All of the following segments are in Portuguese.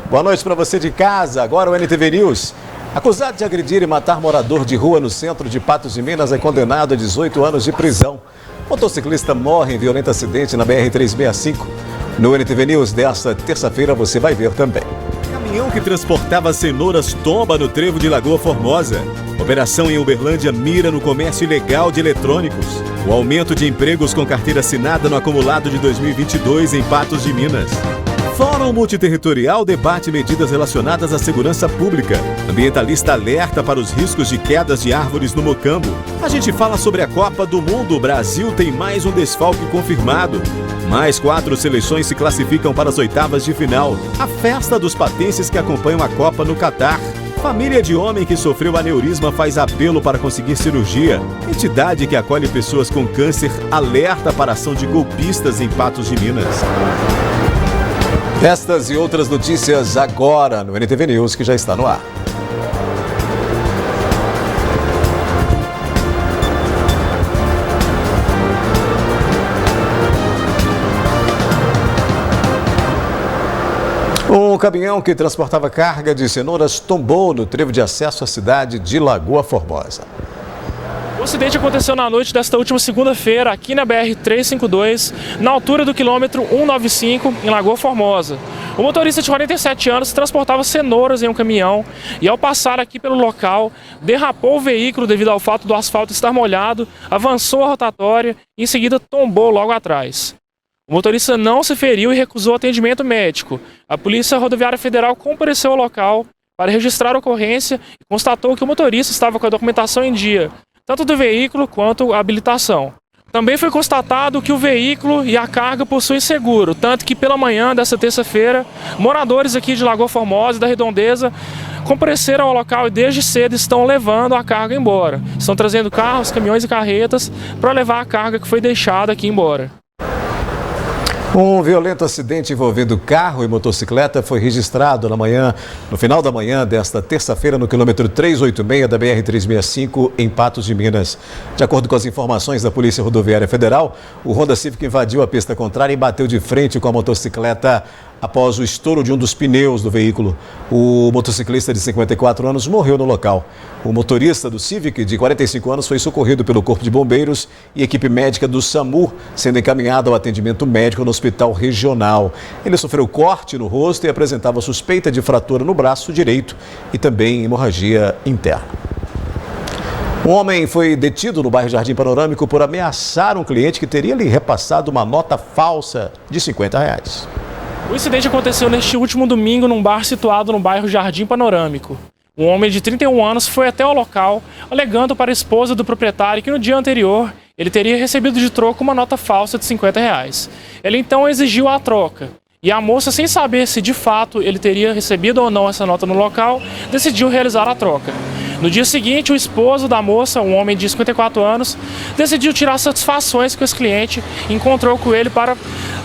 Boa noite para você de casa. Agora o NTV News. Acusado de agredir e matar morador de rua no centro de Patos de Minas é condenado a 18 anos de prisão. Motociclista morre em violento acidente na BR-365. No NTV News desta terça-feira você vai ver também. Caminhão que transportava cenouras tomba no trevo de Lagoa Formosa. Operação em Uberlândia mira no comércio ilegal de eletrônicos. O aumento de empregos com carteira assinada no acumulado de 2022 em Patos de Minas. Fórum Multiterritorial debate medidas relacionadas à segurança pública. Ambientalista alerta para os riscos de quedas de árvores no Mocambo. A gente fala sobre a Copa do Mundo. O Brasil tem mais um desfalque confirmado. Mais 4 seleções se classificam para as oitavas de final. A festa dos patenses que acompanham a Copa no Catar. Família de homem que sofreu aneurisma faz apelo para conseguir cirurgia. Entidade que acolhe pessoas com câncer alerta para a ação de golpistas em Patos de Minas. Estas e outras notícias agora no NTV News, que já está no ar. Um caminhão que transportava carga de cenouras tombou no trevo de acesso à cidade de Lagoa Formosa. O acidente aconteceu na noite desta última segunda-feira, aqui na BR-352, na altura do quilômetro 195, em Lagoa Formosa. O motorista de 47 anos transportava cenouras em um caminhão e, ao passar aqui pelo local, derrapou o veículo devido ao fato do asfalto estar molhado, avançou a rotatória e, em seguida, tombou logo atrás. O motorista não se feriu e recusou atendimento médico. A Polícia Rodoviária Federal compareceu ao local para registrar a ocorrência e constatou que o motorista estava com a documentação em dia, tanto do veículo quanto a habilitação. Também foi constatado que o veículo e a carga possuem seguro, tanto que pela manhã desta terça-feira, moradores aqui de Lagoa Formosa e da Redondeza compareceram ao local e desde cedo estão levando a carga embora. Estão trazendo carros, caminhões e carretas para levar a carga que foi deixada aqui embora. Um violento acidente envolvendo carro e motocicleta foi registrado no final da manhã desta terça-feira no quilômetro 386 da BR-365 em Patos de Minas. De acordo com as informações da Polícia Rodoviária Federal, o Honda Civic invadiu a pista contrária e bateu de frente com a motocicleta após o estouro de um dos pneus do veículo. O motociclista de 54 anos morreu no local. O motorista do Civic, de 45 anos, foi socorrido pelo Corpo de Bombeiros e equipe médica do SAMU, sendo encaminhado ao atendimento médico no hospital regional. Ele sofreu corte no rosto e apresentava suspeita de fratura no braço direito e também hemorragia interna. Um homem foi detido no bairro Jardim Panorâmico por ameaçar um cliente que teria lhe repassado uma nota falsa de R$50. O incidente aconteceu neste último domingo num bar situado no bairro Jardim Panorâmico. Um homem de 31 anos foi até o local, alegando para a esposa do proprietário que no dia anterior ele teria recebido de troco uma nota falsa de R$50. Ele então exigiu a troca. E a moça, sem saber se de fato ele teria recebido ou não essa nota no local, decidiu realizar a troca. No dia seguinte, o esposo da moça, um homem de 54 anos, decidiu tirar satisfações com esse cliente e encontrou com ele para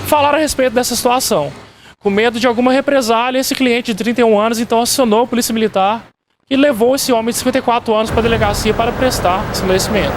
falar a respeito dessa situação. Com medo de alguma represália, esse cliente de 31 anos então acionou a Polícia Militar e levou esse homem de 54 anos para a delegacia para prestar esclarecimento.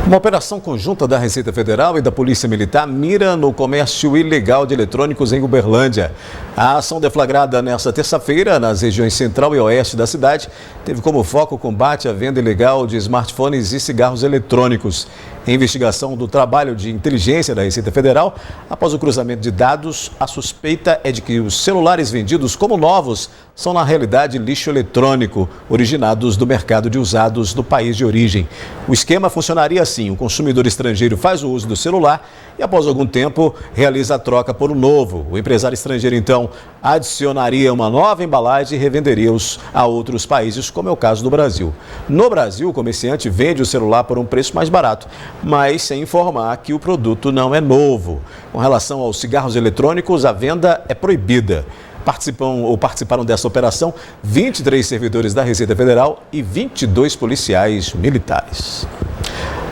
Uma operação conjunta da Receita Federal e da Polícia Militar mira no comércio ilegal de eletrônicos em Uberlândia. A ação deflagrada nesta terça-feira nas regiões central e oeste da cidade teve como foco o combate à venda ilegal de smartphones e cigarros eletrônicos. Em investigação do trabalho de inteligência da Receita Federal, após o cruzamento de dados, a suspeita é de que os celulares vendidos como novos são, na realidade, lixo eletrônico, originados do mercado de usados do país de origem. O esquema funcionaria assim: o consumidor estrangeiro faz o uso do celular e, após algum tempo, realiza a troca por um novo. O empresário estrangeiro, então, adicionaria uma nova embalagem e revenderia-os a outros países, como é o caso do Brasil. No Brasil, o comerciante vende o celular por um preço mais barato, mas sem informar que o produto não é novo. Com relação aos cigarros eletrônicos, a venda é proibida. Participaram dessa operação 23 servidores da Receita Federal e 22 policiais militares.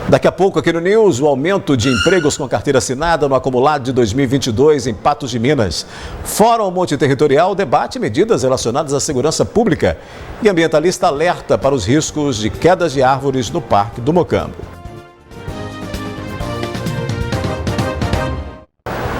Daqui a pouco, aqui no News, o aumento de empregos com carteira assinada no acumulado de 2022 em Patos de Minas. Fórum Multiterritorial debate medidas relacionadas à segurança pública e ambientalista alerta para os riscos de quedas de árvores no Parque do Mocambo.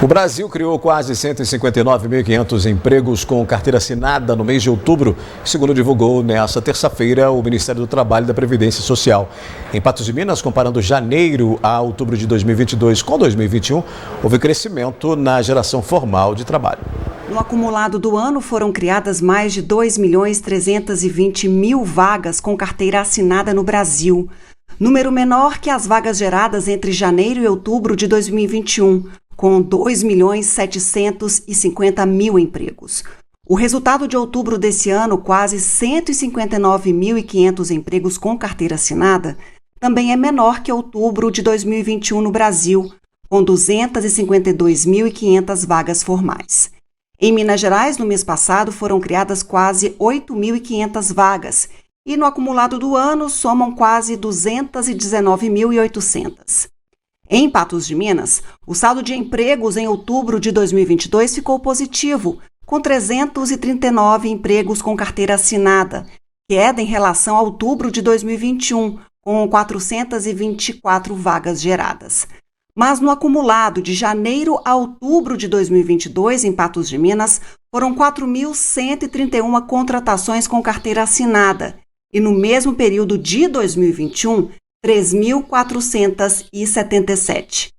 O Brasil criou quase 159.500 empregos com carteira assinada no mês de outubro, segundo divulgou nesta terça-feira o Ministério do Trabalho e da Previdência Social. Em Patos de Minas, comparando janeiro a outubro de 2022 com 2021, houve crescimento na geração formal de trabalho. No acumulado do ano, foram criadas mais de 2.320.000 vagas com carteira assinada no Brasil. Número menor que as vagas geradas entre janeiro e outubro de 2021, com 2.750.000 empregos. O resultado de outubro desse ano, quase 159.500 empregos com carteira assinada, também é menor que outubro de 2021 no Brasil, com 252.500 vagas formais. Em Minas Gerais, no mês passado, foram criadas quase 8.500 vagas e no acumulado do ano somam quase 219.800. Em Patos de Minas, o saldo de empregos em outubro de 2022 ficou positivo, com 339 empregos com carteira assinada, queda em relação a outubro de 2021, com 424 vagas geradas. Mas no acumulado de janeiro a outubro de 2022, em Patos de Minas, foram 4.131 contratações com carteira assinada e no mesmo período de 2021, 3.477.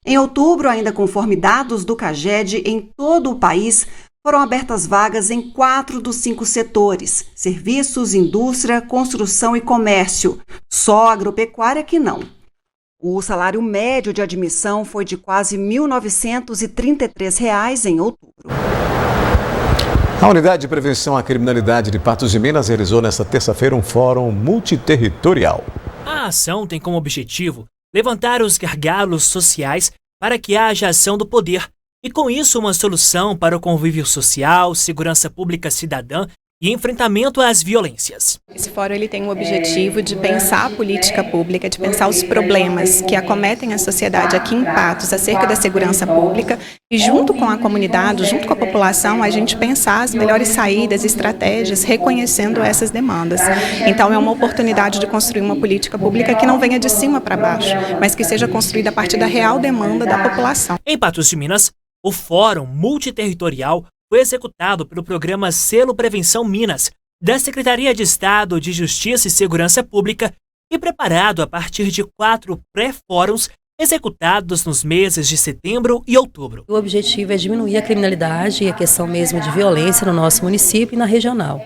Em outubro, ainda conforme dados do CAGED, em todo o país, foram abertas vagas em 4 dos 5 setores: serviços, indústria, construção e comércio. Só agropecuária que não. O salário médio de admissão foi de quase R$ 1.933 em outubro. A Unidade de Prevenção à Criminalidade de Patos de Minas realizou nesta terça-feira um fórum multiterritorial. A ação tem como objetivo levantar os gargalos sociais para que haja ação do poder e, com isso, uma solução para o convívio social, segurança pública cidadã e enfrentamento às violências. Esse fórum ele tem o objetivo de pensar a política pública, de pensar os problemas que acometem a sociedade aqui em Patos acerca da segurança pública e, junto com a comunidade, junto com a população, a gente pensar as melhores saídas, estratégias, reconhecendo essas demandas. Então é uma oportunidade de construir uma política pública que não venha de cima para baixo, mas que seja construída a partir da real demanda da população. Em Patos de Minas, o Fórum Multiterritorial foi executado pelo programa Selo Prevenção Minas, da Secretaria de Estado de Justiça e Segurança Pública e preparado a partir de 4 pré-fóruns executados nos meses de setembro e outubro. O objetivo é diminuir a criminalidade e a questão mesmo de violência no nosso município e na regional.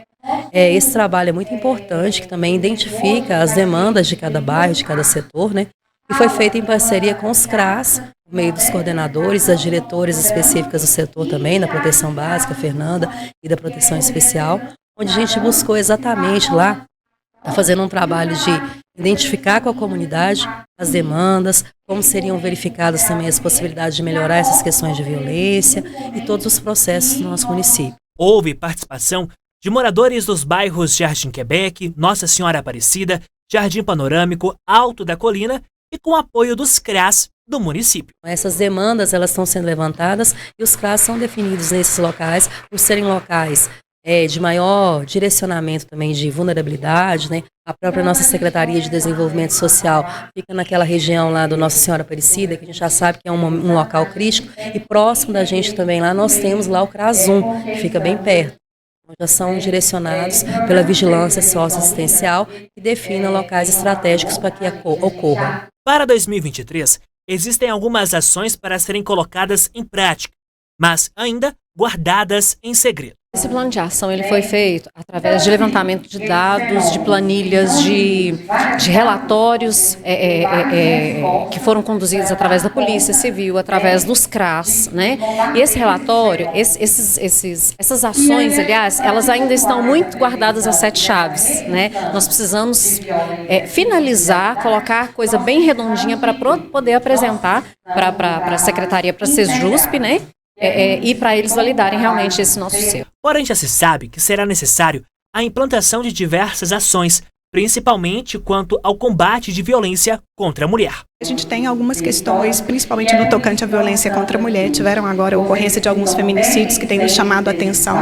Esse trabalho é muito importante, que também identifica as demandas de cada bairro, de cada setor, né? E foi feito em parceria com os CRAS, por meio dos coordenadores, das diretoras específicas do setor também, da proteção básica, Fernanda, e da proteção especial, onde a gente buscou exatamente lá, fazendo um trabalho de identificar com a comunidade as demandas, como seriam verificadas também as possibilidades de melhorar essas questões de violência e todos os processos no nosso município. Houve participação de moradores dos bairros Jardim Quebec, Nossa Senhora Aparecida, Jardim Panorâmico, Alto da Colina e com apoio dos CRAS do município. Essas demandas elas estão sendo levantadas e os CRAS são definidos nesses locais por serem locais de maior direcionamento também de vulnerabilidade, né? A própria nossa Secretaria de Desenvolvimento Social fica naquela região lá do Nossa Senhora Aparecida, que a gente já sabe que é um local crítico, e próximo da gente também lá nós temos lá o CRAS 1, que fica bem perto. Já são direcionados pela vigilância socioassistencial e definem locais estratégicos para que ocorram. Para 2023, existem algumas ações para serem colocadas em prática, mas ainda guardadas em segredo. Esse plano de ação ele foi feito através de levantamento de dados, de planilhas, de relatórios que foram conduzidos através da Polícia Civil, através dos CRAS, né? E esse relatório, essas ações, aliás, elas ainda estão muito guardadas às 7 chaves, né? Nós precisamos finalizar, colocar a coisa bem redondinha para poder apresentar para a Secretaria, para a SESJUSP, né? E para eles validarem realmente esse nosso selo. Porém, já se sabe que será necessário a implantação de diversas ações, principalmente quanto ao combate de violência contra a mulher. A gente tem algumas questões, principalmente no tocante à violência contra a mulher. Tiveram agora a ocorrência de alguns feminicídios que têm nos chamado a atenção.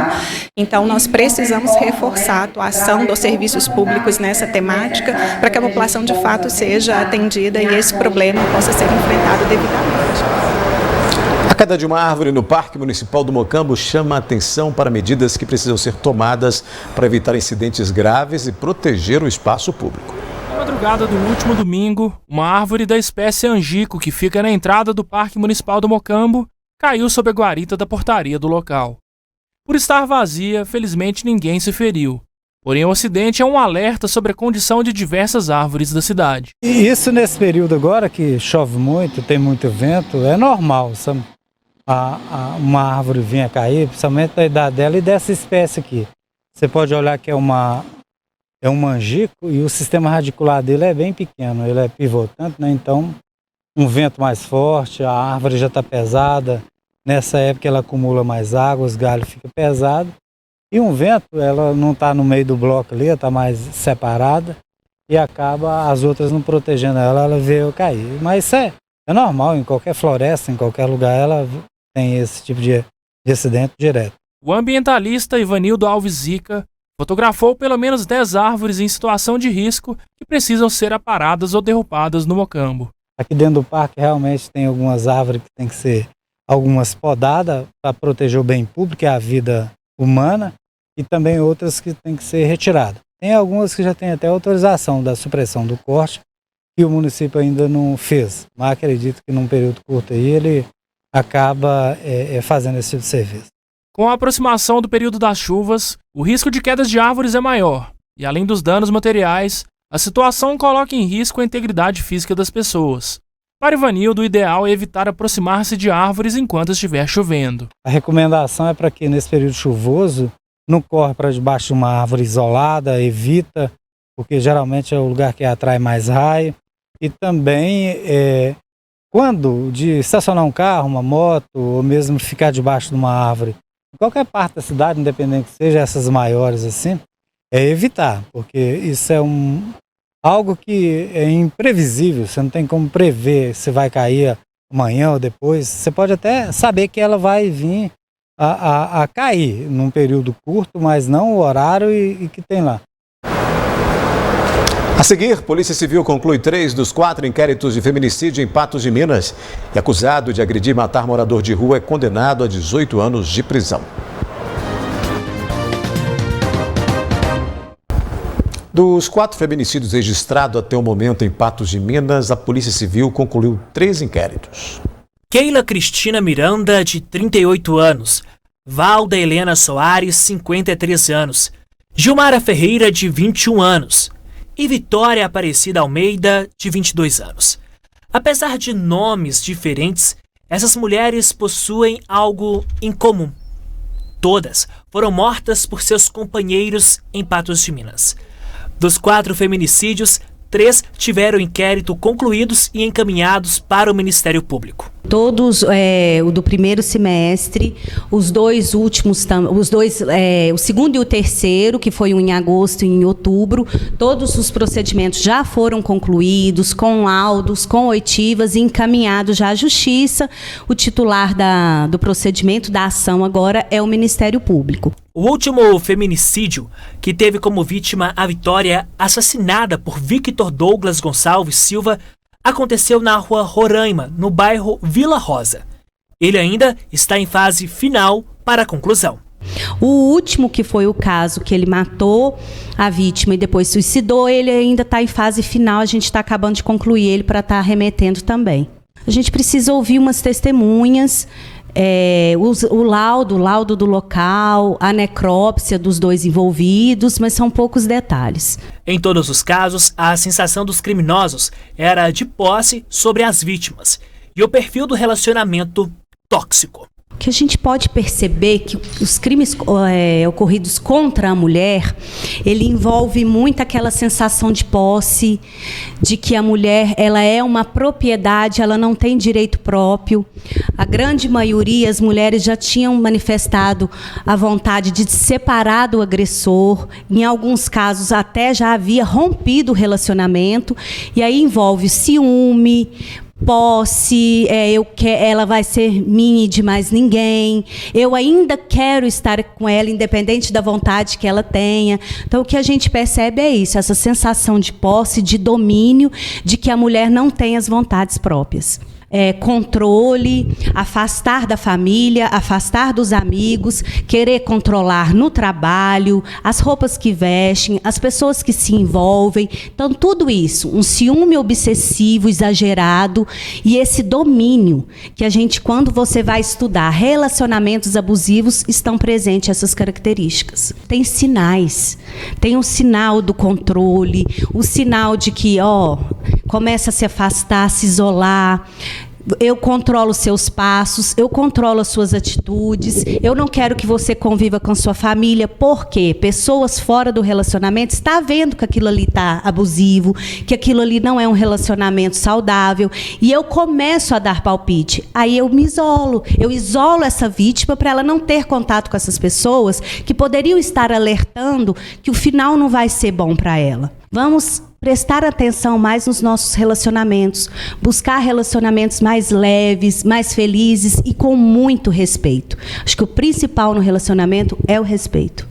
Então, nós precisamos reforçar a atuação dos serviços públicos nessa temática para que a população, de fato, seja atendida e esse problema possa ser enfrentado devidamente. queda de uma árvore no Parque Municipal do Mocambo chama a atenção para medidas que precisam ser tomadas para evitar incidentes graves e proteger o espaço público. Na madrugada do último domingo, uma árvore da espécie angico que fica na entrada do Parque Municipal do Mocambo caiu sob a guarita da portaria do local. Por estar vazia, felizmente ninguém se feriu. Porém, o acidente é um alerta sobre a condição de diversas árvores da cidade. E isso nesse período agora que chove muito, tem muito vento, é normal, sabe? Uma árvore vinha cair, principalmente da idade dela e dessa espécie aqui. Você pode olhar que é um angico e o sistema radicular dele é bem pequeno, ele é pivotante, né? Então um vento mais forte, a árvore já está pesada, nessa época ela acumula mais água, os galhos ficam pesados. E um vento, ela não está no meio do bloco ali, está mais separada e acaba as outras não protegendo ela veio cair. Mas isso é normal, em qualquer floresta, em qualquer lugar, ela tem esse tipo de acidente direto. O ambientalista Ivanildo Alves Zica fotografou pelo menos 10 árvores em situação de risco que precisam ser aparadas ou derrubadas no Mocambo. Aqui dentro do parque realmente tem algumas árvores que tem que ser algumas podadas para proteger o bem público e a vida humana e também outras que tem que ser retiradas. Tem algumas que já tem até autorização da supressão do corte que o município ainda não fez, mas acredito que num período curto aí ele acaba fazendo esse tipo de serviço. Com a aproximação do período das chuvas, o risco de quedas de árvores é maior e, além dos danos materiais, a situação coloca em risco a integridade física das pessoas. Para Ivanildo, o ideal é evitar aproximar-se de árvores enquanto estiver chovendo. A recomendação é para que nesse período chuvoso não corra para debaixo de uma árvore isolada, evita, porque geralmente é o lugar que atrai mais raio. E também, quando de estacionar um carro, uma moto, ou mesmo ficar debaixo de uma árvore, em qualquer parte da cidade, independente que seja essas maiores assim, é evitar, porque isso é algo que é imprevisível, você não tem como prever se vai cair amanhã ou depois. Você pode até saber que ela vai vir a cair num período curto, mas não o horário e que tem lá. A seguir, Polícia Civil conclui 3 dos 4 inquéritos de feminicídio em Patos de Minas. E acusado de agredir e matar morador de rua é condenado a 18 anos de prisão. Dos 4 feminicídios registrados até o momento em Patos de Minas, a Polícia Civil concluiu 3 inquéritos. Keila Cristina Miranda, de 38 anos. Valda Helena Soares, 53 anos. Gilmara Ferreira, de 21 anos. E Vitória Aparecida Almeida, de 22 anos. Apesar de nomes diferentes, essas mulheres possuem algo em comum. Todas foram mortas por seus companheiros em Patos de Minas. Dos 4 feminicídios, 3 tiveram inquérito concluídos e encaminhados para o Ministério Público. Todos o do primeiro semestre, os 2 últimos, o segundo e o terceiro, que foi um em agosto e em outubro, todos os procedimentos já foram concluídos, com laudos, com oitivas e encaminhados já à Justiça. O titular do procedimento, da ação agora, é o Ministério Público. O último feminicídio, que teve como vítima a Vitória, assassinada por Victor Douglas Gonçalves Silva, aconteceu na rua Roraima, no bairro Vila Rosa. Ele ainda está em fase final para a conclusão. O último, que foi o caso que ele matou a vítima e depois suicidou, ele ainda está em fase final, a gente está acabando de concluir ele para estar remetendo também. A gente precisa ouvir umas testemunhas, o laudo do local, a necrópsia dos 2 envolvidos, mas são poucos detalhes. Em todos os casos, a sensação dos criminosos era de posse sobre as vítimas e o perfil do relacionamento tóxico. O que a gente pode perceber que os crimes ocorridos contra a mulher, ele envolve muito aquela sensação de posse, de que a mulher ela é uma propriedade, ela não tem direito próprio. A grande maioria, as mulheres já tinham manifestado a vontade de se separar do agressor, em alguns casos até já havia rompido o relacionamento, e aí envolve ciúme, posse, ela vai ser minha e de mais ninguém, eu ainda quero estar com ela, independente da vontade que ela tenha. Então, o que a gente percebe é isso, essa sensação de posse, de domínio, de que a mulher não tem as vontades próprias. controle, afastar da família, afastar dos amigos, querer controlar no trabalho, as roupas que vestem, as pessoas que se envolvem. Então, tudo isso, um ciúme obsessivo, exagerado, e esse domínio que a gente, quando você vai estudar relacionamentos abusivos, estão presentes essas características. Tem sinais, tem um sinal do controle, o sinal de que, começa a se afastar, se isolar. Eu controlo seus passos, eu controlo as suas atitudes, eu não quero que você conviva com sua família, porque pessoas fora do relacionamento estão vendo que aquilo ali está abusivo, que aquilo ali não é um relacionamento saudável, e eu começo a dar palpite. Aí eu me isolo, eu isolo essa vítima para ela não ter contato com essas pessoas que poderiam estar alertando que o final não vai ser bom para ela. Vamos prestar atenção mais nos nossos relacionamentos, buscar relacionamentos mais leves, mais felizes e com muito respeito. Acho que o principal no relacionamento é o respeito.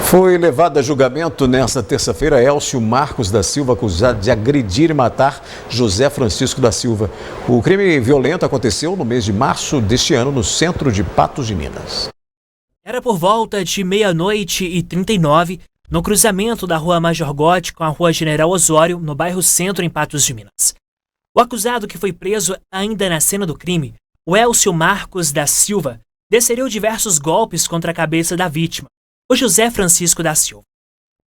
Foi levado a julgamento nesta terça-feira Elcio Marcos da Silva, acusado de agredir e matar José Francisco da Silva. O crime violento aconteceu no mês de março deste ano no centro de Patos de Minas. Era por volta de 00h39, no cruzamento da Rua Major Gotti com a Rua General Osório, no bairro Centro, em Patos de Minas. O acusado, que foi preso ainda na cena do crime, o Elcio Marcos da Silva, desferiu diversos golpes contra a cabeça da vítima, o José Francisco da Silva.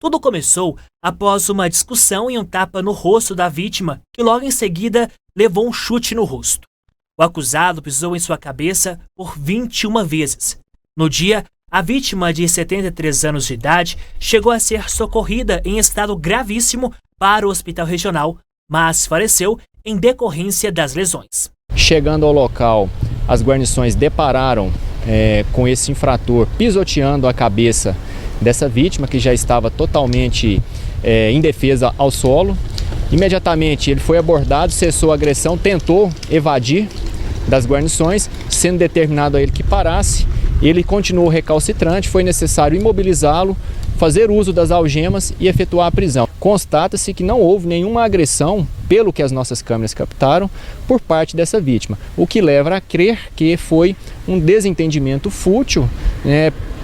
Tudo começou após uma discussão e um tapa no rosto da vítima, que logo em seguida levou um chute no rosto. O acusado pisou em sua cabeça por 21 vezes. No dia, a vítima, de 73 anos de idade, chegou a ser socorrida em estado gravíssimo para o hospital regional, mas faleceu em decorrência das lesões. Chegando ao local, as guarnições depararam com esse infrator pisoteando a cabeça dessa vítima, que já estava totalmente indefesa ao solo. Imediatamente ele foi abordado, cessou a agressão, tentou evadir das guarnições, sendo determinado a ele que parasse. Ele continuou recalcitrante, foi necessário imobilizá-lo, fazer uso das algemas e efetuar a prisão. Constata-se que não houve nenhuma agressão, pelo que as nossas câmeras captaram, por parte dessa vítima, o que leva a crer que foi um desentendimento fútil,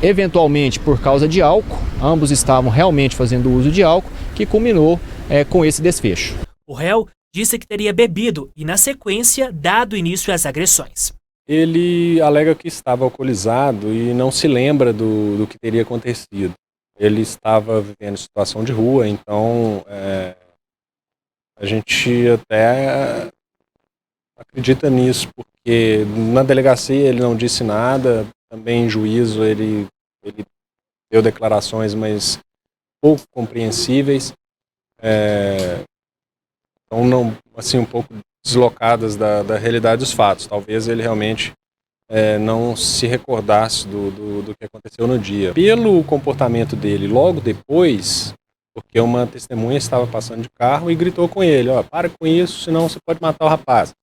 eventualmente por causa de álcool. Ambos estavam realmente fazendo uso de álcool, que culminou com esse desfecho. O réu disse que teria bebido e, na sequência, dado início às agressões. Ele alega que estava alcoolizado e não se lembra do que teria acontecido. Ele estava vivendo situação de rua, então a gente até acredita nisso, porque na delegacia ele não disse nada, também em juízo ele deu declarações, mas pouco compreensíveis, então não, assim, um pouco deslocadas da realidade dos fatos. Talvez ele realmente não se recordasse do que aconteceu no dia. Pelo comportamento dele logo depois, porque uma testemunha estava passando de carro e gritou com ele, para com isso, senão você pode matar o rapaz.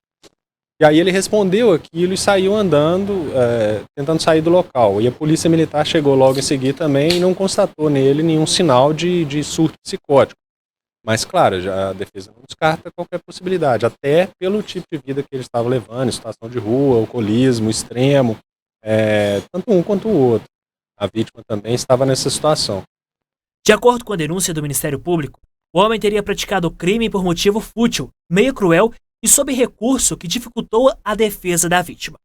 E aí ele respondeu aquilo e saiu andando, tentando sair do local. E a polícia militar chegou logo em seguida também e não constatou nele nenhum sinal de surto psicótico. Mas, claro, a defesa não descarta qualquer possibilidade, até pelo tipo de vida que ele estava levando, situação de rua, alcoolismo extremo, tanto um quanto o outro. A vítima também estava nessa situação. De acordo com a denúncia do Ministério Público, o homem teria praticado o crime por motivo fútil, meio cruel e sob recurso que dificultou a defesa da vítima.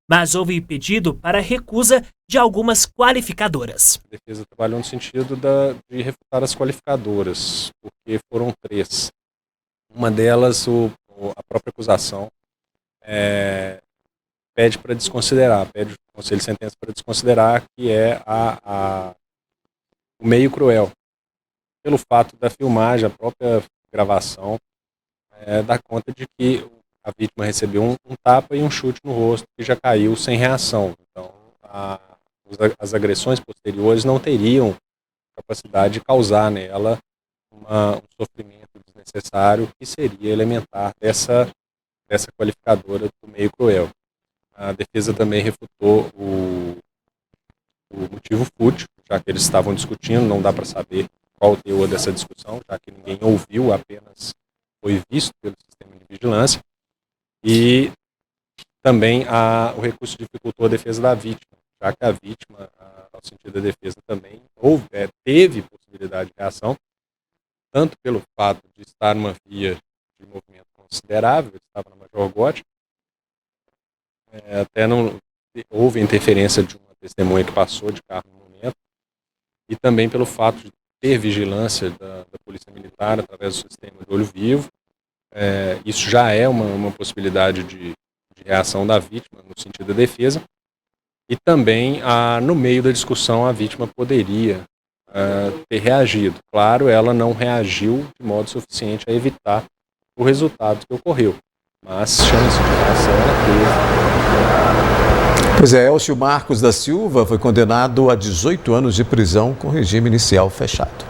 Mas houve pedido para recusa de algumas qualificadoras. A defesa trabalhou no sentido de refutar as qualificadoras, porque foram 3. Uma delas, a própria acusação, pede para desconsiderar, pede o Conselho de Sentença para desconsiderar, que é o meio cruel. Pelo fato da filmagem, a própria gravação, dá conta de que a vítima recebeu um tapa e um chute no rosto, que já caiu sem reação. Então, as agressões posteriores não teriam capacidade de causar nela um sofrimento desnecessário, que seria elementar dessa qualificadora do meio cruel. A defesa também refutou o motivo fútil, já que eles estavam discutindo, não dá para saber qual o teor dessa discussão, já que ninguém ouviu, apenas foi visto pelo sistema de vigilância, e também o recurso dificultou a defesa da vítima, já que a vítima, ao sentido da defesa, também teve possibilidade de reação, tanto pelo fato de estar numa via de movimento considerável, ele estava na Major Gótica, até não houve interferência de uma testemunha que passou de carro no momento, e também pelo fato de ter vigilância da Polícia Militar através do sistema de olho vivo. Isso já é uma possibilidade de reação da vítima no sentido da defesa, e também no meio da discussão a vítima poderia ter reagido. Claro, ela não reagiu de modo suficiente a evitar o resultado que ocorreu, mas chance de reação ela teve. Pois é, Elcio Marcos da Silva foi condenado a 18 anos de prisão com regime inicial fechado.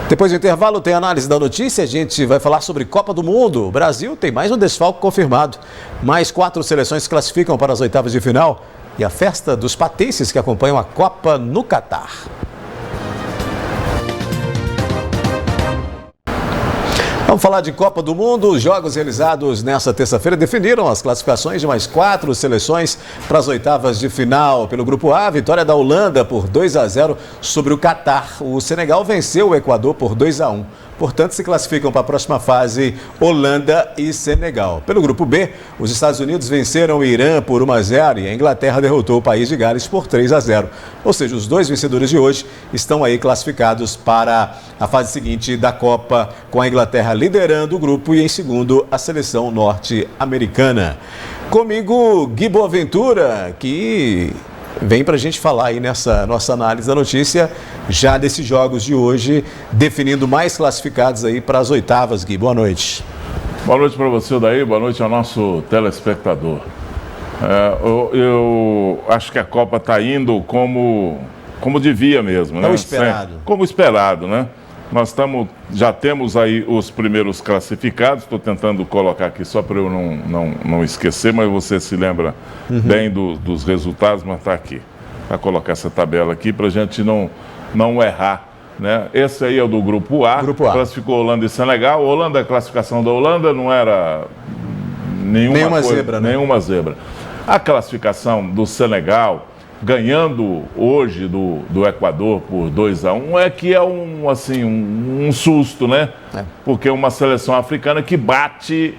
Depois do intervalo tem análise da notícia, a gente vai falar sobre Copa do Mundo. O Brasil tem mais um desfalque confirmado. Mais 4 seleções se classificam para as oitavas de final. E a festa dos patentes que acompanham a Copa no Catar. Vamos falar de Copa do Mundo. Os jogos realizados nesta terça-feira definiram as classificações de mais 4 seleções para as oitavas de final. Pelo Grupo A, vitória da Holanda por 2-0 sobre o Catar. O Senegal venceu o Equador por 2-1. Portanto, se classificam para a próxima fase Holanda e Senegal. Pelo Grupo B, os Estados Unidos venceram o Irã por 1-0 e a Inglaterra derrotou o País de Gales por 3-0. Ou seja, os 2 vencedores de hoje estão aí classificados para a fase seguinte da Copa, com a Inglaterra liderando o grupo e em segundo a seleção norte-americana. Comigo, Gui Boaventura, que vem para a gente falar aí nessa nossa análise da notícia, já desses jogos de hoje, definindo mais classificados aí para as oitavas. Gui, boa noite. Boa noite para você, Daí, boa noite ao nosso telespectador. Eu acho que a Copa está indo como devia mesmo, né? Como esperado, né? Nós já temos aí os primeiros classificados, estou tentando colocar aqui só para eu não esquecer, mas você se lembra bem dos resultados, mas está aqui. Para colocar essa tabela aqui para a gente não errar, né? Esse aí é o do Grupo A, classificou Holanda e Senegal. A classificação da Holanda não era nenhuma zebra, né? Nenhuma zebra. A classificação do Senegal, ganhando hoje do Equador por 2-1, é que é um susto, né? Porque é uma seleção africana que bate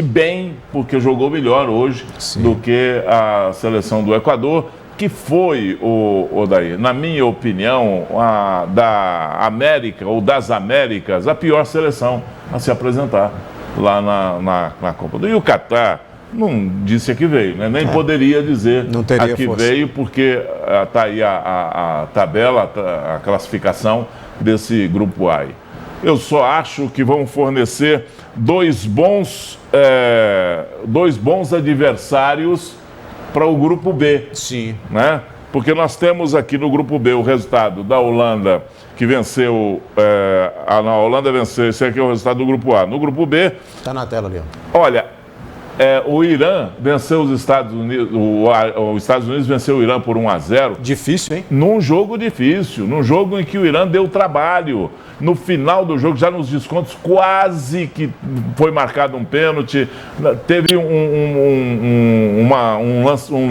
bem, porque jogou melhor hoje do que a seleção do Equador, que foi, Daí, na minha opinião, da América ou das Américas, a pior seleção a se apresentar lá na Copa do Mundo. E o Catar não disse a que veio, né? Nem poderia dizer a que veio, porque está aí a tabela, a classificação desse Grupo A. Eu só acho que vão fornecer dois bons adversários para o Grupo B. Sim. Né? Porque nós temos aqui no Grupo B o resultado da Holanda, que venceu. A Holanda venceu, esse aqui é o resultado do Grupo A. No Grupo B. Está na tela ali. Olha. O Irã venceu os Estados Unidos, os Estados Unidos venceu o Irã por 1-0. Difícil, hein? Num jogo difícil, num jogo em que o Irã deu trabalho. No final do jogo, já nos descontos, quase que foi marcado um pênalti. Teve um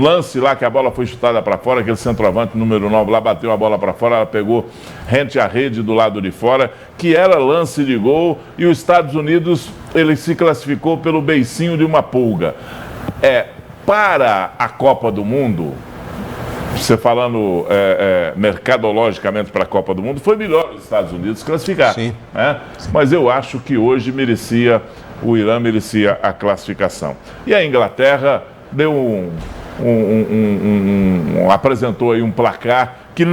lance lá que a bola foi chutada para fora, aquele centroavante número 9 lá bateu a bola para fora, ela pegou rente à rede do lado de fora, que era lance de gol, e os Estados Unidos, ele se classificou pelo beicinho de uma pulga. Para a Copa do Mundo, você falando mercadologicamente para a Copa do Mundo, foi melhor os Estados Unidos classificar. Sim. Né? Mas eu acho que hoje o Irã merecia a classificação. E a Inglaterra deu apresentou aí um placar que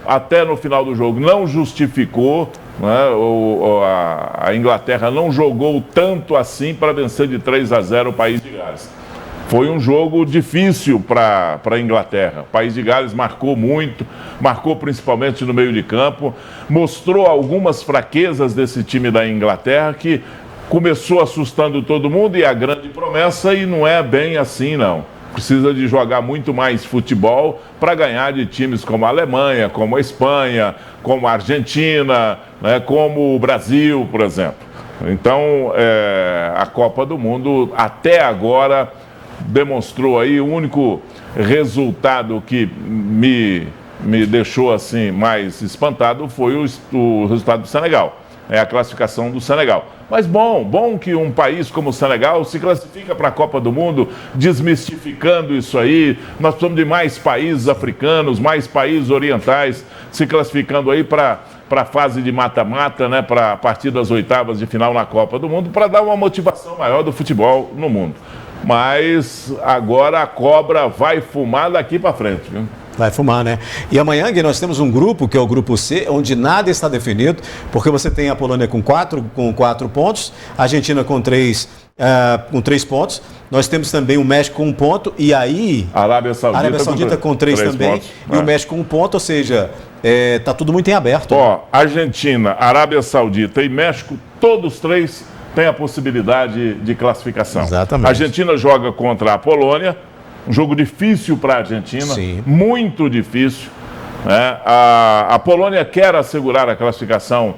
até no final do jogo, não justificou, né? A Inglaterra não jogou tanto assim para vencer de 3-0 o País de Gales. Foi um jogo difícil para a Inglaterra. O País de Gales marcou muito, marcou principalmente no meio de campo, mostrou algumas fraquezas desse time da Inglaterra, que começou assustando todo mundo, e a grande promessa, e não é bem assim, não. Precisa de jogar muito mais futebol para ganhar de times como a Alemanha, como a Espanha, como a Argentina, né, como o Brasil, por exemplo. Então, a Copa do Mundo, até agora, demonstrou aí o único resultado que me deixou assim mais espantado foi o resultado do Senegal, a classificação do Senegal. Mas bom que um país como o Senegal se classifica para a Copa do Mundo, desmistificando isso aí. Nós precisamos de mais países africanos, mais países orientais se classificando aí para a fase de mata-mata, né, para a partir das oitavas de final na Copa do Mundo, para dar uma motivação maior do futebol no mundo. Mas agora a cobra vai fumar daqui para frente, viu? Vai fumar, né? E amanhã, Gui, nós temos um grupo, que é o grupo C, onde nada está definido, porque você tem a Polônia com 4 pontos, a Argentina com 3 pontos, nós temos também o México com 1 ponto, e aí a Arábia Saudita com 3 também, pontos, e o México com 1 ponto, ou seja, está tudo muito em aberto. Ó, Argentina, Arábia Saudita e México, todos 3 têm a possibilidade de classificação. Exatamente. A Argentina joga contra a Polônia, um jogo difícil para a Argentina, sim, muito difícil, né? A Polônia quer assegurar a classificação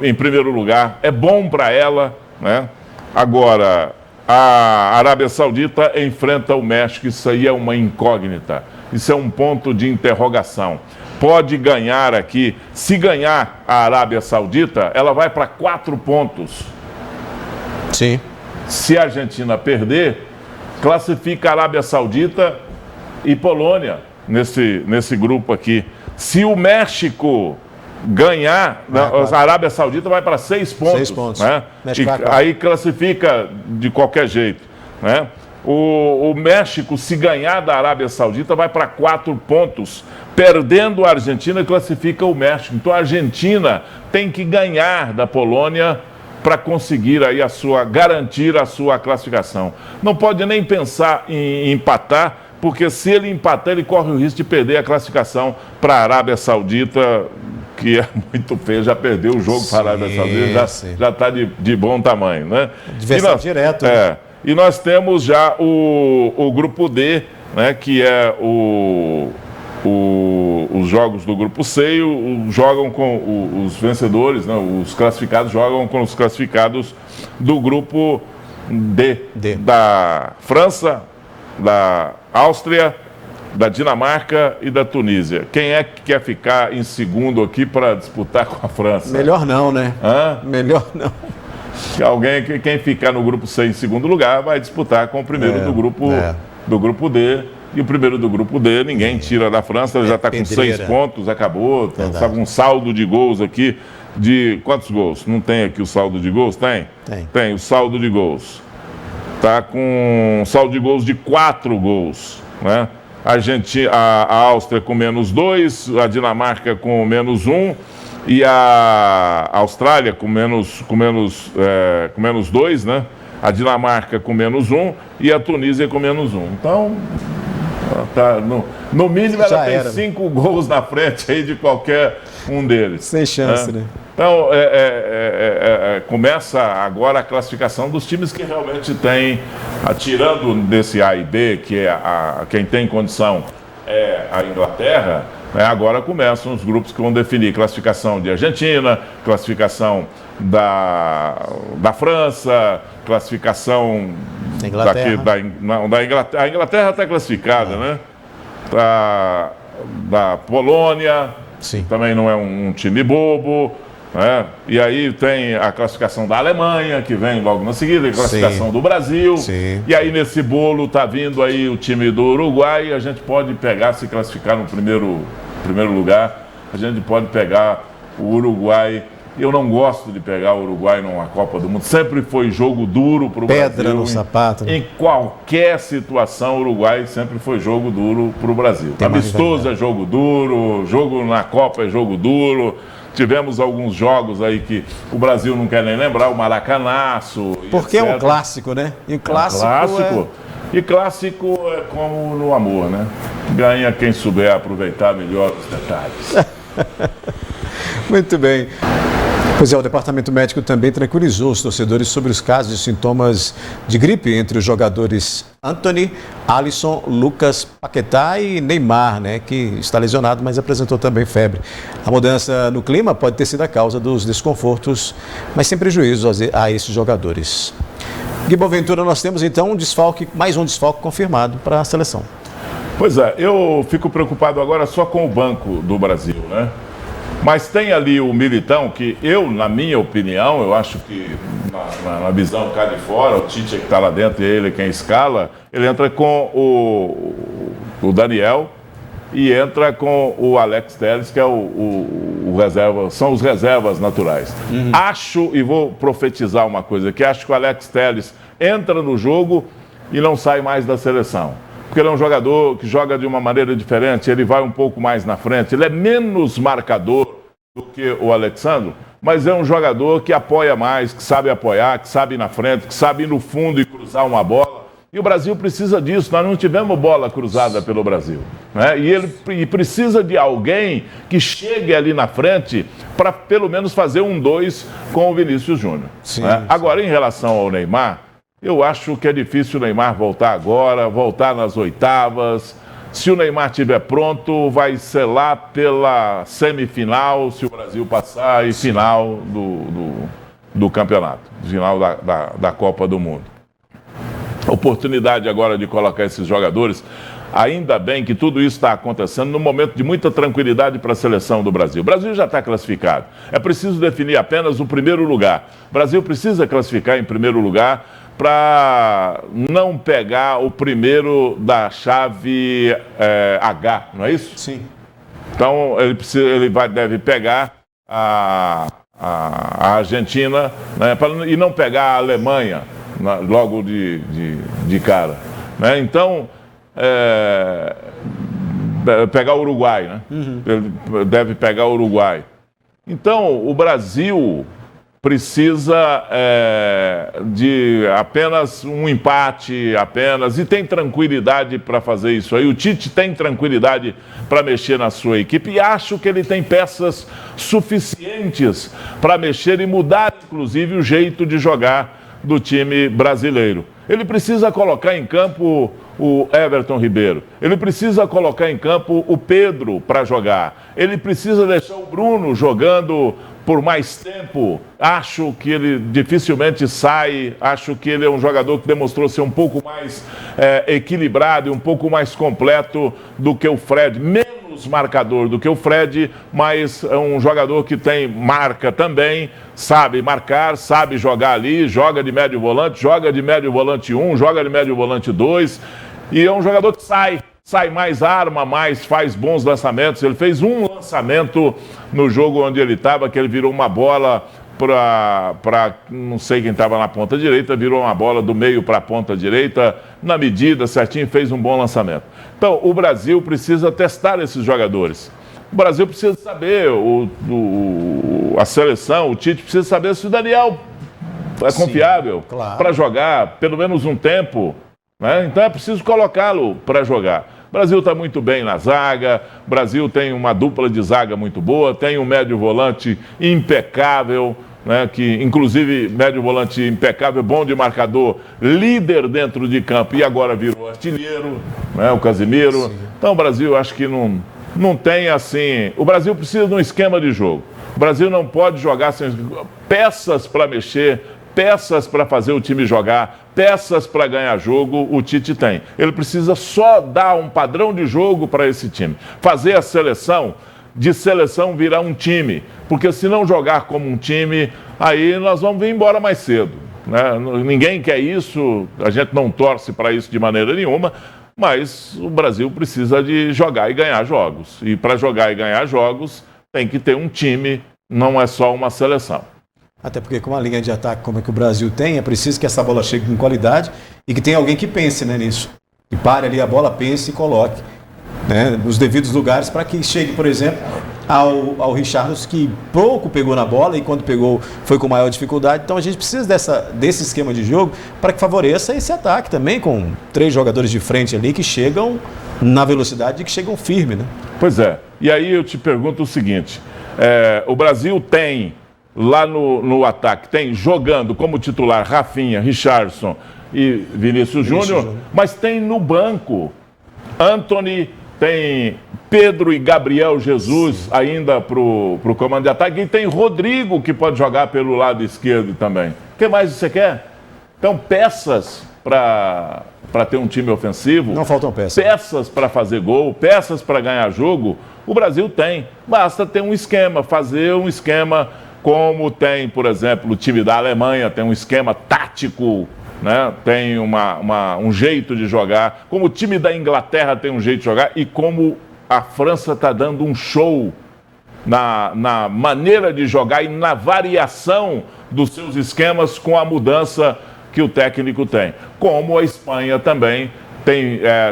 em primeiro lugar, é bom para ela, né? Agora, a Arábia Saudita enfrenta o México, isso aí é uma incógnita, isso é um ponto de interrogação. Pode ganhar aqui, se ganhar a Arábia Saudita, ela vai para 4 pontos. Sim. Se a Argentina perder, classifica a Arábia Saudita e Polônia nesse grupo aqui. Se o México ganhar, a Arábia Saudita vai para 6 pontos. 6 pontos. Né? Aí classifica de qualquer jeito. Né? O México, se ganhar da Arábia Saudita, vai para 4 pontos. Perdendo a Argentina, classifica o México. Então a Argentina tem que ganhar da Polônia para conseguir aí garantir a sua classificação. Não pode nem pensar em empatar, porque se ele empatar, ele corre o risco de perder a classificação para a Arábia Saudita, que é muito feio, já perdeu o jogo para a Arábia Saudita, já está de bom tamanho, né? Adversário direto. Né? E nós temos já o grupo D, né, que é os jogos do grupo C, jogam com os vencedores, né, os classificados jogam com os classificados do grupo D. Da França, da Áustria, da Dinamarca e da Tunísia. Quem é que quer ficar em segundo aqui para disputar com a França? Melhor não, né? Melhor não. Quem ficar no grupo C em segundo lugar vai disputar com o primeiro do grupo D. E o primeiro do grupo D, ninguém tira da França, ele já está com 6 pontos, acabou. Está com um saldo de gols aqui de quantos gols? Não tem aqui o saldo de gols? Tem? Tem o saldo de gols. Está com um saldo de gols de 4 gols. Né? A Áustria com -2, a Dinamarca com -1 e a Austrália com menos 2, né? A Dinamarca com -1 e a Tunísia com -1. Então, tá, no mínimo ela tem 5 gols na frente aí de qualquer um deles. Sem chance, né? Então, começa agora a classificação dos times que realmente têm, tirando desse A e B, que é quem tem condição é a Inglaterra, né? Agora começam os grupos que vão definir classificação de Argentina, classificação da França, classificação da Inglaterra. Da Inglaterra. A Inglaterra está classificada, né? Da Polônia, sim, também não é um time bobo. Né? E aí tem a classificação da Alemanha, que vem logo na seguida, a classificação do Brasil. Sim. E aí nesse bolo está vindo aí o time do Uruguai, a gente pode pegar, se classificar no primeiro lugar, a gente pode pegar o Uruguai. Eu não gosto de pegar o Uruguai numa Copa do Mundo, sempre foi jogo duro para o Brasil. Pedra no sapato. Em qualquer situação, o Uruguai sempre foi jogo duro para o Brasil. Amistoso é jogo duro, jogo na Copa é jogo duro. Tivemos alguns jogos aí que o Brasil não quer nem lembrar, o Maracanaço. Porque é um clássico, né? E o clássico. E clássico é como no amor, né? Ganha quem souber aproveitar melhor os detalhes. Muito bem. Pois é, o departamento médico também tranquilizou os torcedores sobre os casos de sintomas de gripe entre os jogadores Antony, Alisson, Lucas Paquetá e Neymar, né, que está lesionado, mas apresentou também febre. A mudança no clima pode ter sido a causa dos desconfortos, mas sem prejuízo a esses jogadores. Gui Boaventura, nós temos então mais um desfalque confirmado para a seleção. Pois é, eu fico preocupado agora só com o Banco do Brasil, né? Mas tem ali o Militão que na minha opinião, eu acho que na visão cá de fora, o Tite que está lá dentro e ele quem escala, ele entra com o Daniel e entra com o Alex Telles, que é o reserva, são os reservas naturais. Acho, e vou profetizar uma coisa aqui, acho que o Alex Telles entra no jogo e não sai mais da seleção. Porque ele é um jogador que joga de uma maneira diferente, ele vai um pouco mais na frente, ele é menos marcador do que o Alexandro, mas é um jogador que apoia mais, que sabe apoiar, que sabe ir na frente, que sabe ir no fundo e cruzar uma bola. E o Brasil precisa disso, nós não tivemos bola cruzada pelo Brasil, né? E ele precisa de alguém que chegue ali na frente para pelo menos fazer 1-2 com o Vinícius Júnior. Né? Agora, em relação ao Neymar, eu acho que é difícil o Neymar voltar agora, voltar nas oitavas. Se o Neymar estiver pronto, vai ser lá pela semifinal, se o Brasil passar, e final do campeonato, final da Copa do Mundo. Oportunidade agora de colocar esses jogadores. Ainda bem que tudo isso está acontecendo num momento de muita tranquilidade para a seleção do Brasil. O Brasil já está classificado. É preciso definir apenas o primeiro lugar. O Brasil precisa classificar em primeiro lugar para não pegar o primeiro da chave H, não é isso? Sim. Então ele deve pegar a Argentina, né, e não pegar a Alemanha logo de cara. Né? Então, pegar o Uruguai, né? Ele deve pegar o Uruguai. Então, o Brasil precisa de apenas um empate, e tem tranquilidade para fazer isso aí. O Tite tem tranquilidade para mexer na sua equipe e acho que ele tem peças suficientes para mexer e mudar, inclusive, o jeito de jogar do time brasileiro. Ele precisa colocar em campo o Everton Ribeiro, ele precisa colocar em campo o Pedro para jogar, ele precisa deixar o Bruno jogando por mais tempo. Acho que ele dificilmente sai, acho que ele é um jogador que demonstrou ser um pouco mais equilibrado e um pouco mais completo do que o Fred, menos marcador do que o Fred, mas é um jogador que tem marca também, sabe marcar, sabe jogar ali, joga de médio volante 1, joga de médio volante 2, e é um jogador que sai mais, arma mais, faz bons lançamentos. Ele fez um lançamento no jogo onde ele estava, que ele virou uma bola para não sei quem estava na ponta direita, virou uma bola do meio para a ponta direita, na medida certinho, fez um bom lançamento. Então, o Brasil precisa testar esses jogadores. O Brasil precisa saber, a seleção, o Tite precisa saber se o Daniel é confiável para jogar pelo menos um tempo. Né? Então é preciso colocá-lo para jogar. O Brasil está muito bem na zaga, o Brasil tem uma dupla de zaga muito boa, tem um médio volante impecável, né? Que inclusive médio volante impecável, bom de marcador, líder dentro de campo e agora virou artilheiro, né? O Casimiro. Sim. Então o Brasil acho que não tem assim. O Brasil precisa de um esquema de jogo. O Brasil não pode jogar sem peças para mexer, peças para fazer o time jogar, peças para ganhar jogo, o Tite tem. Ele precisa só dar um padrão de jogo para esse time. Fazer a seleção, de seleção virar um time. Porque se não jogar como um time, aí nós vamos vir embora mais cedo. Né? Ninguém quer isso, a gente não torce para isso de maneira nenhuma, mas o Brasil precisa de jogar e ganhar jogos. E para jogar e ganhar jogos, tem que ter um time, não é só uma seleção. Até porque com uma linha de ataque como é que o Brasil tem, é preciso que essa bola chegue com qualidade e que tenha alguém que pense, né, nisso. Que pare ali a bola, pense e coloque, né, nos devidos lugares para que chegue, por exemplo, ao Richarlison, que pouco pegou na bola e quando pegou foi com maior dificuldade. Então a gente precisa desse esquema de jogo para que favoreça esse ataque também, com 3 jogadores de frente ali que chegam na velocidade e que chegam firme, né? Pois é. E aí eu te pergunto o seguinte, o Brasil tem lá no ataque tem jogando como titular Rafinha, Richarlison e Vinícius Júnior, mas tem no banco Antony, tem Pedro e Gabriel Jesus ainda para o comando de ataque, e tem Rodrigo que pode jogar pelo lado esquerdo também. O que mais você quer? Então, peças para ter um time ofensivo. Não faltam peças. Peças para fazer gol, peças para ganhar jogo. O Brasil tem. Basta ter um esquema, fazer um esquema como tem, por exemplo, o time da Alemanha, tem um esquema tático, né? Tem um jeito de jogar. Como o time da Inglaterra tem um jeito de jogar e como a França está dando um show na maneira de jogar e na variação dos seus esquemas com a mudança que o técnico tem. Como a Espanha também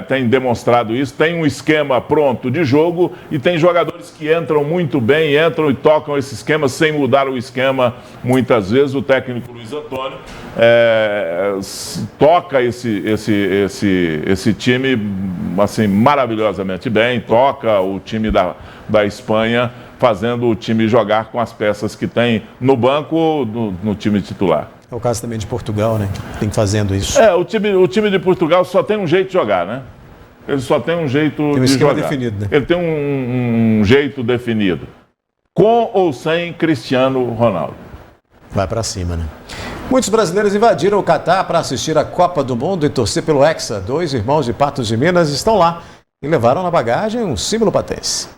tem demonstrado isso, tem um esquema pronto de jogo e tem jogadores que entram muito bem, entram e tocam esse esquema sem mudar o esquema muitas vezes. O técnico Luiz Antônio toca esse time assim, maravilhosamente bem, toca o time da Espanha, fazendo o time jogar com as peças que tem no banco no time titular. É o caso também de Portugal, né? Tem fazendo isso. O time de Portugal só tem um jeito de jogar, né? Ele só tem um jeito de jogar. Tem um esquema definido, né? Ele tem um jeito definido. Com ou sem Cristiano Ronaldo. Vai para cima, né? Muitos brasileiros invadiram o Catar para assistir a Copa do Mundo e torcer pelo Hexa. 2 irmãos de Patos de Minas estão lá e levaram na bagagem um símbolo patense.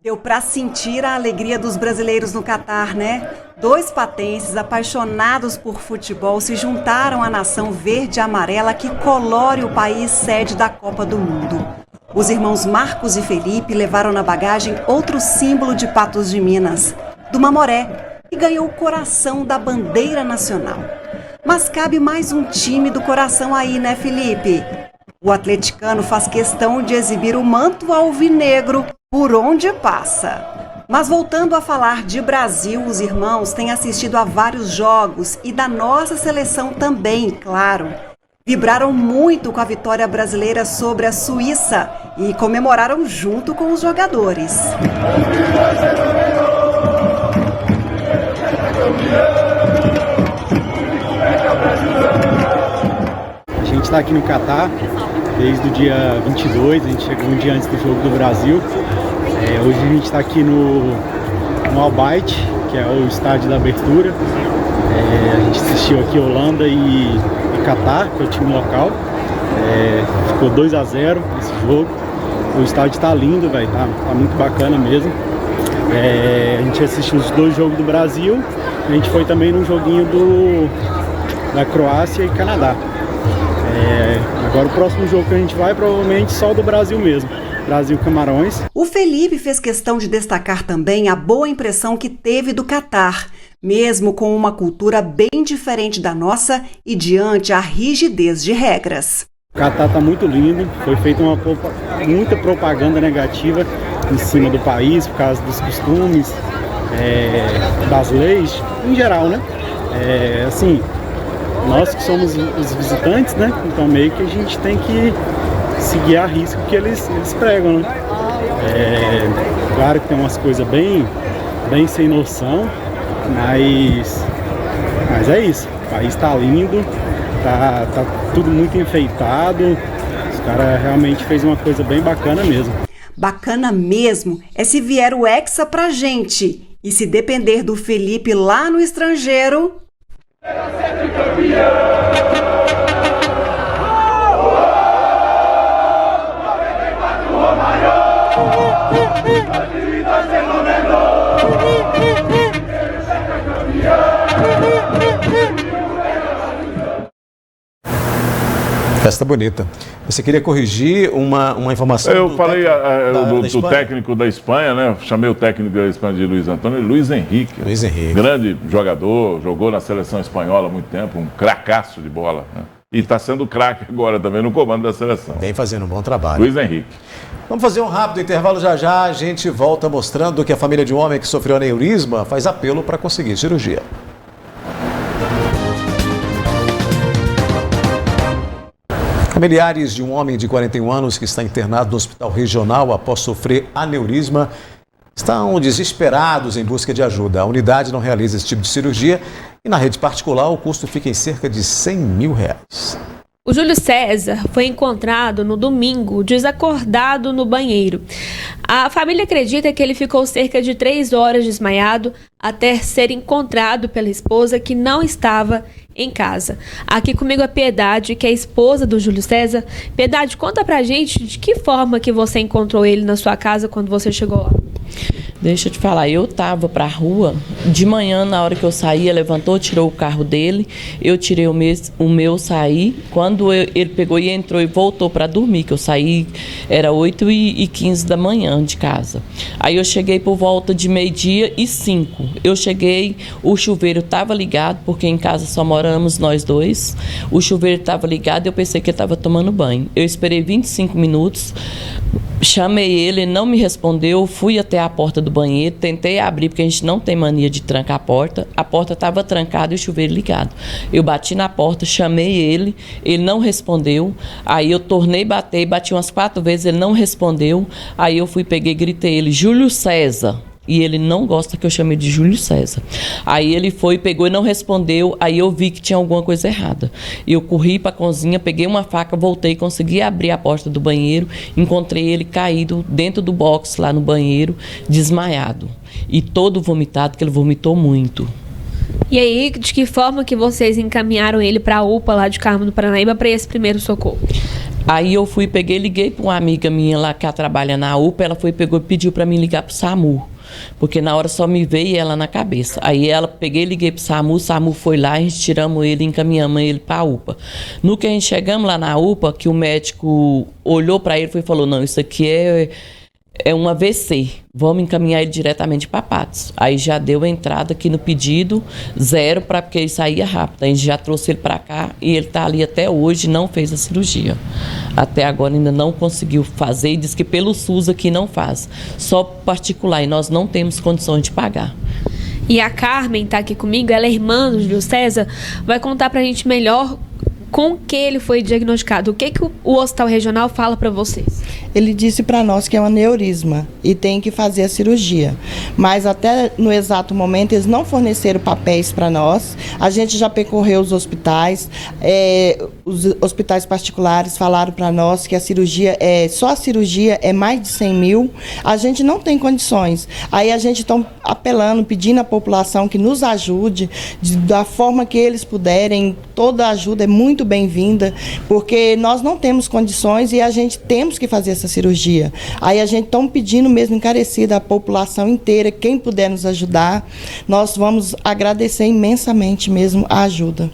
Deu para sentir a alegria dos brasileiros no Catar, né? 2 patenses apaixonados por futebol se juntaram à nação verde e amarela que colore o país sede da Copa do Mundo. Os irmãos Marcos e Felipe levaram na bagagem outro símbolo de Patos de Minas, do Mamoré, que ganhou o coração da bandeira nacional. Mas cabe mais um time do coração aí, né, Felipe? O atleticano faz questão de exibir o manto alvinegro por onde passa. Mas voltando a falar de Brasil, os irmãos têm assistido a vários jogos e da nossa seleção também, claro. Vibraram muito com a vitória brasileira sobre a Suíça e comemoraram junto com os jogadores. A gente está aqui no Catar desde o dia 22, a gente chegou um dia antes do jogo do Brasil. Hoje a gente está aqui no Al Bayt, que é o estádio da abertura. A gente assistiu aqui Holanda e Catar, que é o time local. Ficou 2-0 esse jogo. O estádio está lindo, velho, tá muito bacana mesmo. A gente assistiu os 2 jogos do Brasil. A gente foi também no joguinho da Croácia e Canadá. Agora o próximo jogo que a gente vai, provavelmente só o do Brasil mesmo. Brasil Camarões. O Felipe fez questão de destacar também a boa impressão que teve do Catar, mesmo com uma cultura bem diferente da nossa e diante a rigidez de regras. O Catar está muito lindo, foi feita muita propaganda negativa em cima do país por causa dos costumes, das leis, em geral, né? Assim, nós que somos os visitantes, né? Então meio que a gente tem que seguir a risco que eles pregam, né? Claro que tem umas coisas bem sem noção, mas é isso. O país tá lindo, tá tudo muito enfeitado. Os caras realmente fez uma coisa bem bacana mesmo. Bacana mesmo é se vier o Hexa pra gente. E se depender do Felipe lá no estrangeiro... Festa bonita. Você queria corrigir uma informação? Eu falei do técnico da Espanha, né? Chamei o técnico da Espanha de Luiz Antônio, Luiz Henrique. Luiz Henrique. Grande jogador, jogou na seleção espanhola há muito tempo, um cracaço de bola, né? E está sendo craque agora também no comando da seleção. Vem fazendo um bom trabalho. Luiz Henrique. Vamos fazer um rápido intervalo, já a gente volta mostrando que a família de um homem que sofreu aneurisma faz apelo para conseguir cirurgia. Familiares de um homem de 41 anos que está internado no hospital regional após sofrer aneurisma estão desesperados em busca de ajuda. A unidade não realiza esse tipo de cirurgia e na rede particular o custo fica em cerca de R$100 mil. O Júlio César foi encontrado no domingo, desacordado no banheiro. A família acredita que ele ficou cerca de 3 horas desmaiado até ser encontrado pela esposa, que não estava em casa. Aqui comigo a Piedade, que é a esposa do Júlio César. Piedade, conta pra gente de que forma que você encontrou ele na sua casa quando você chegou lá. Deixa eu te falar, eu tava pra rua, de manhã, na hora que eu saía, levantou, tirou o carro dele, eu tirei o meu, saí. Quando ele pegou e entrou e voltou para dormir, que eu saí, era 8h15 da manhã de casa. Aí eu cheguei por volta de 12h05. Eu cheguei, o chuveiro estava ligado, porque em casa só moramos nós dois. O chuveiro estava ligado e eu pensei que ele estava tomando banho. Eu esperei 25 minutos, chamei ele não me respondeu, fui até a porta do banheiro, tentei abrir, porque a gente não tem mania de trancar a porta estava trancada e o chuveiro ligado. Eu bati na porta, chamei ele não respondeu, aí eu tornei bater, bati umas 4 vezes, ele não respondeu, aí eu fui, peguei, gritei ele, Júlio César. E ele não gosta que eu chame de Júlio César. Aí ele foi, pegou e não respondeu, aí eu vi que tinha alguma coisa errada. Eu corri para a cozinha, peguei uma faca, voltei, consegui abrir a porta do banheiro, encontrei ele caído dentro do box lá no banheiro, desmaiado. E todo vomitado, que ele vomitou muito. E aí, de que forma que vocês encaminharam ele para a UPA lá de Carmo do Paranaíba para esse primeiro socorro? Aí eu fui, peguei, liguei para uma amiga minha lá que trabalha na UPA, ela foi, pegou e pediu para mim ligar para o SAMU. Porque na hora só me veio ela na cabeça. Aí ela, peguei, liguei pro SAMU, o SAMU foi lá, a gente tiramos ele, encaminhamos ele pra UPA. No que a gente chegamos lá na UPA, que o médico olhou pra ele e falou, não, isso aqui é um AVC, vamos encaminhar ele diretamente para Patos. Aí já deu a entrada aqui no pedido, 0, porque ele saía rápido. A gente já trouxe ele para cá e ele está ali até hoje, não fez a cirurgia. Até agora ainda não conseguiu fazer e diz que pelo SUS aqui não faz, só particular, e nós não temos condições de pagar. E a Carmen está aqui comigo, ela é irmã do Júlio César, vai contar para a gente melhor com que ele foi diagnosticado. O que o Hospital Regional fala para vocês? Ele disse para nós que é um aneurisma e tem que fazer a cirurgia. Mas até no exato momento eles não forneceram papéis para nós. A gente já percorreu os hospitais particulares falaram para nós que a cirurgia só a cirurgia é mais de 100 mil. A gente não tem condições. Aí a gente está apelando, pedindo à população que nos ajude da forma que eles puderem. Toda ajuda é muito bem-vinda, porque nós não temos condições e a gente temos que fazer essa cirurgia. Aí a gente está pedindo mesmo encarecida à população inteira, quem puder nos ajudar, nós vamos agradecer imensamente mesmo a ajuda.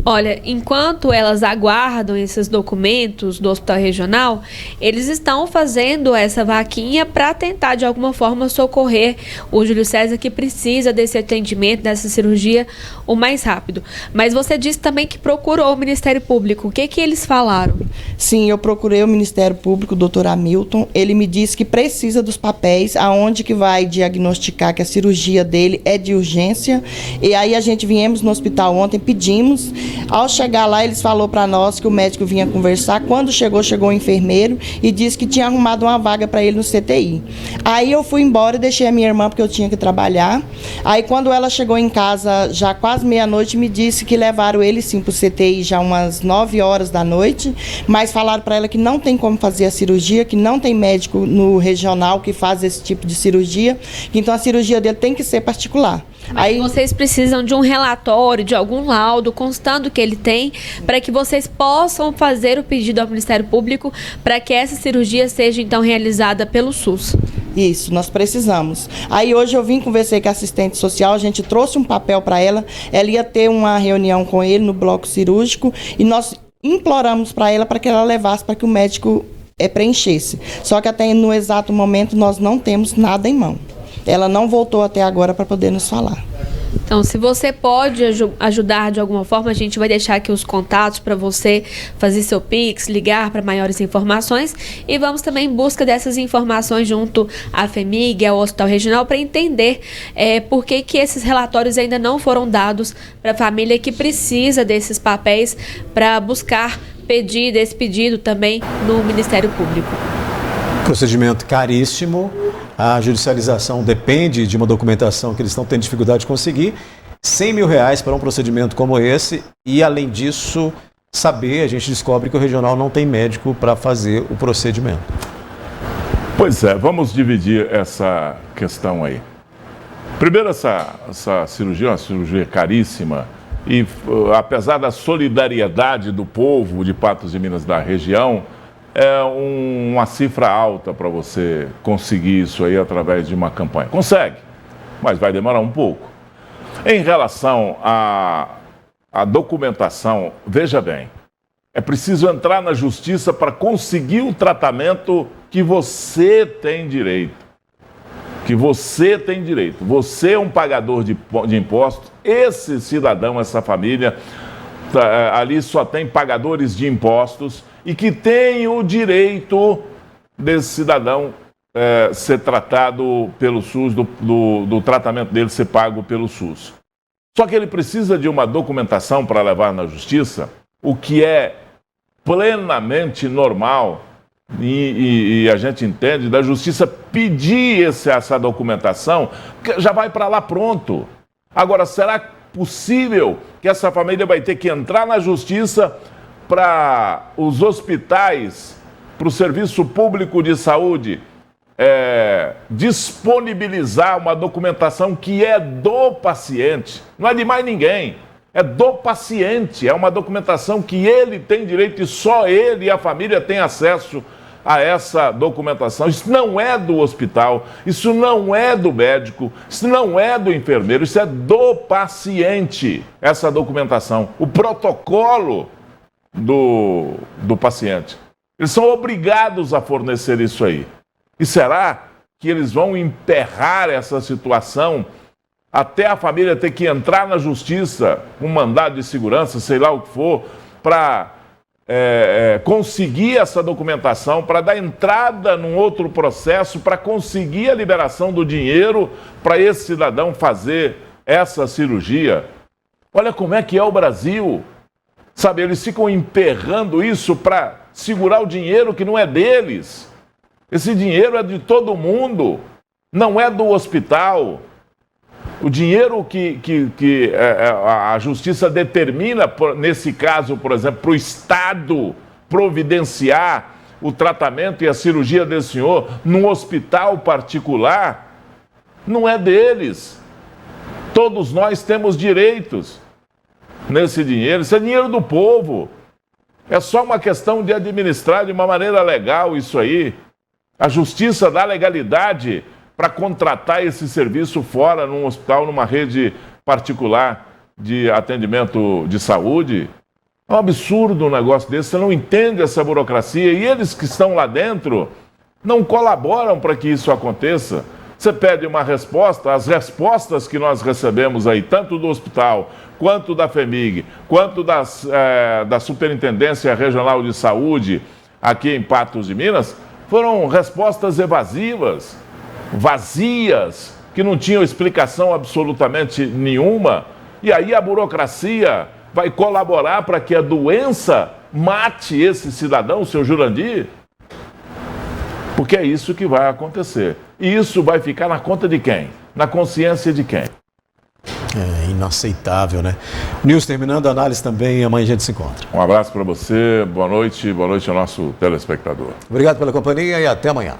Olha, enquanto elas aguardam esses documentos do Hospital Regional, eles estão fazendo essa vaquinha para tentar, de alguma forma, socorrer o Júlio César, que precisa desse atendimento, dessa cirurgia, o mais rápido. Mas você disse também que procurou o Ministério Público. O que eles falaram? Sim, eu procurei o Ministério Público, o doutor Hamilton. Ele me disse que precisa dos papéis, aonde que vai diagnosticar que a cirurgia dele é de urgência. E aí a gente viemos no hospital ontem, pedimos. Ao chegar lá, eles falaram para nós que o médico vinha conversar. Quando chegou o enfermeiro e disse que tinha arrumado uma vaga para ele no CTI. Aí eu fui embora e deixei a minha irmã, porque eu tinha que trabalhar. Aí quando ela chegou em casa, já quase meia-noite, me disse que levaram ele sim para o CTI já umas 9 horas da noite, mas falaram para ela que não tem como fazer a cirurgia, que não tem médico no regional que faz esse tipo de cirurgia, então a cirurgia dele tem que ser particular. Mas aí vocês precisam de um relatório, de algum laudo constando que ele tem, para que vocês possam fazer o pedido ao Ministério Público para que essa cirurgia seja então realizada pelo SUS. Isso, nós precisamos. Aí hoje eu vim conversar com a assistente social, a gente trouxe um papel para ela ia ter uma reunião com ele no bloco cirúrgico e nós imploramos para ela para que ela levasse para que o médico preenchesse. Só que até no exato momento nós não temos nada em mão. Ela não voltou até agora para poder nos falar. Então, se você pode ajudar de alguma forma, a gente vai deixar aqui os contatos para você fazer seu Pix, ligar para maiores informações e vamos também em busca dessas informações junto à FHEMIG, ao Hospital Regional, para entender por que esses relatórios ainda não foram dados para a família que precisa desses papéis para buscar pedir esse pedido também no Ministério Público. Procedimento caríssimo, a judicialização depende de uma documentação que eles estão tendo dificuldade de conseguir, R$100 mil para um procedimento como esse e, além disso, a gente descobre que o regional não tem médico para fazer o procedimento. Pois é, vamos dividir essa questão aí. Primeiro, essa cirurgia é uma cirurgia caríssima e, apesar da solidariedade do povo de Patos de Minas da região, é uma cifra alta para você conseguir isso aí através de uma campanha. Consegue, mas vai demorar um pouco. Em relação à documentação, veja bem, é preciso entrar na justiça para conseguir o tratamento que você tem direito. Você é um pagador de impostos, esse cidadão, essa família, ali só tem pagadores de impostos e que tem o direito desse cidadão ser tratado pelo SUS, do tratamento dele ser pago pelo SUS. Só que ele precisa de uma documentação para levar na justiça, o que é plenamente normal, e a gente entende da justiça pedir essa documentação, que já vai para lá pronto. Agora, será possível que essa família vai ter que entrar na justiça para os hospitais, para o Serviço Público de Saúde, disponibilizar uma documentação que é do paciente, não é de mais ninguém, é do paciente, é uma documentação que ele tem direito e só ele e a família têm acesso a essa documentação. Isso não é do hospital, isso não é do médico, isso não é do enfermeiro, isso é do paciente, essa documentação, o protocolo do paciente. Eles são obrigados a fornecer isso aí. E será que eles vão emperrar essa situação até a família ter que entrar na justiça com mandado de segurança, sei lá o que for, para conseguir essa documentação, para dar entrada num outro processo, para conseguir a liberação do dinheiro para esse cidadão fazer essa cirurgia? Olha como é que é o Brasil. Sabe, eles ficam emperrando isso para segurar o dinheiro que não é deles. Esse dinheiro é de todo mundo, não é do hospital. O dinheiro que a justiça determina, nesse caso, por exemplo, para o Estado providenciar o tratamento e a cirurgia desse senhor num hospital particular, não é deles. Todos nós temos direitos nesse dinheiro, isso é dinheiro do povo. É só uma questão de administrar de uma maneira legal isso aí. A justiça dá legalidade para contratar esse serviço fora, num hospital, numa rede particular de atendimento de saúde. É um absurdo um negócio desse, você não entende essa burocracia e eles que estão lá dentro não colaboram para que isso aconteça. Você pede uma resposta, as respostas que nós recebemos aí, tanto do hospital, quanto da FEMIG, quanto da Superintendência Regional de Saúde aqui em Patos de Minas, foram respostas evasivas, vazias, que não tinham explicação absolutamente nenhuma. E aí a burocracia vai colaborar para que a doença mate esse cidadão, o seu Jurandir? Porque é isso que vai acontecer. E isso vai ficar na conta de quem? Na consciência de quem? É inaceitável, né? News terminando a análise também, amanhã a gente se encontra. Um abraço para você, boa noite ao nosso telespectador. Obrigado pela companhia e até amanhã.